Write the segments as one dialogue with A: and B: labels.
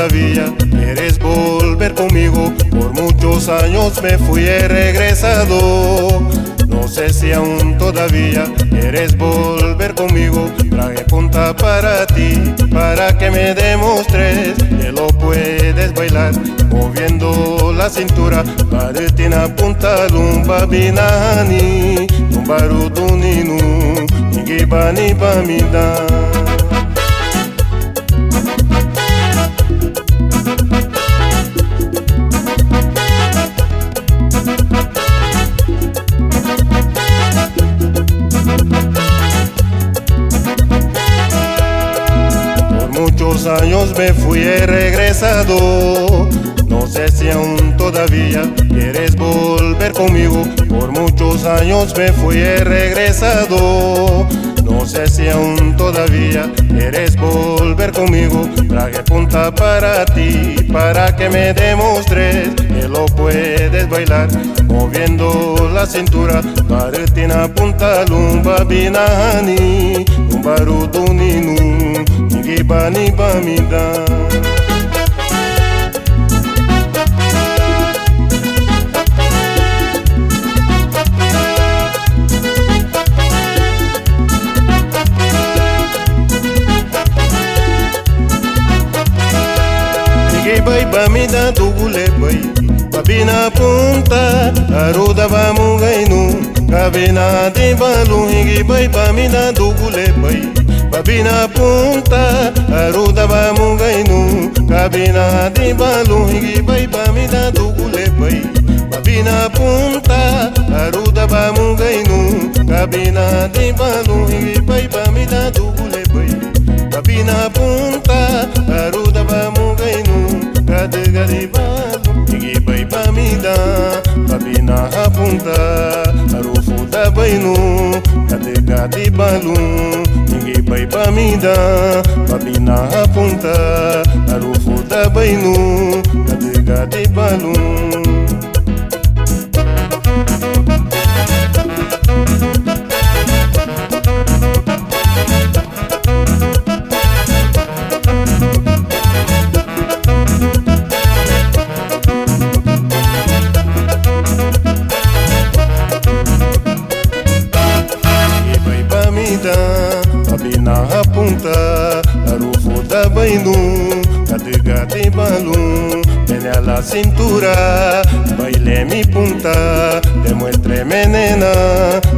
A: todavía quieres volver conmigo. Por muchos años me fui, he regresado. No sé si aún todavía quieres volver conmigo. Traje punta para ti, para que me demostres que lo puedes bailar, moviendo la cintura. Baretina punta lumba binani, lumbaruduninu, nigibani bamida. Muchos años me fui, he regresado. No sé si aún todavía quieres volver conmigo. Por muchos años me fui, he regresado. No sé si aún todavía quieres volver conmigo. Traje punta para ti, para que me demostres que lo puedes bailar, moviendo la cintura. Baretina punta lumba binani, lumbaruduninu, nigibani bamida. Bay bamida dugule bay, babina punta, aruda bamu gainu, gabina de balu hingi bay bamida dugule bay, babina punta, aruda bamu gainu, gabina de balu hingi bay bamida dugule bay, babina punta, aruda bamu gainu, gabina de balu hingi bay bamida dugule bay, babina punta, aruda bamu gainu. Gadi balu, nigi bay bamida, babina hapunta, arufu da bainu. Gadi balu, nigi bay bamida, babina hapunta, arufu da bainu. Gadi balu. Babina hapunta, arufu da bainu. Gadi balu, viene a la cintura, baile mi punta, demuéstreme nena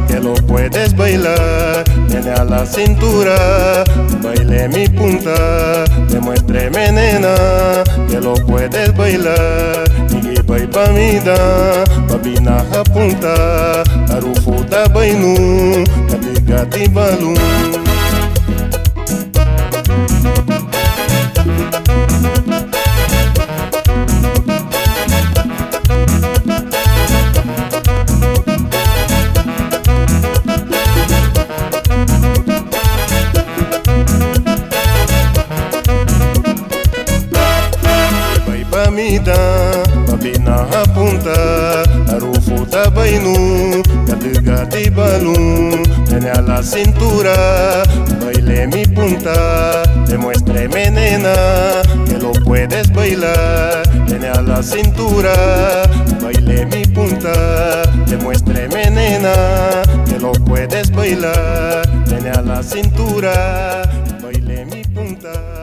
A: que lo puedes bailar. Viene a la cintura, baile mi punta, demuéstreme nena que lo puedes bailar. Nigi bay bamida, babina hapunta, arufu da bainu. Gadi balu. Bamida, babina hapunta, arufu da bainu. Gadi balu, viene a la cintura, baile mi punta, demuéstreme nena que lo puedes bailar. Viene a la cintura, baile mi punta, demuéstreme nena que lo puedes bailar. Viene a la cintura, baile mi punta.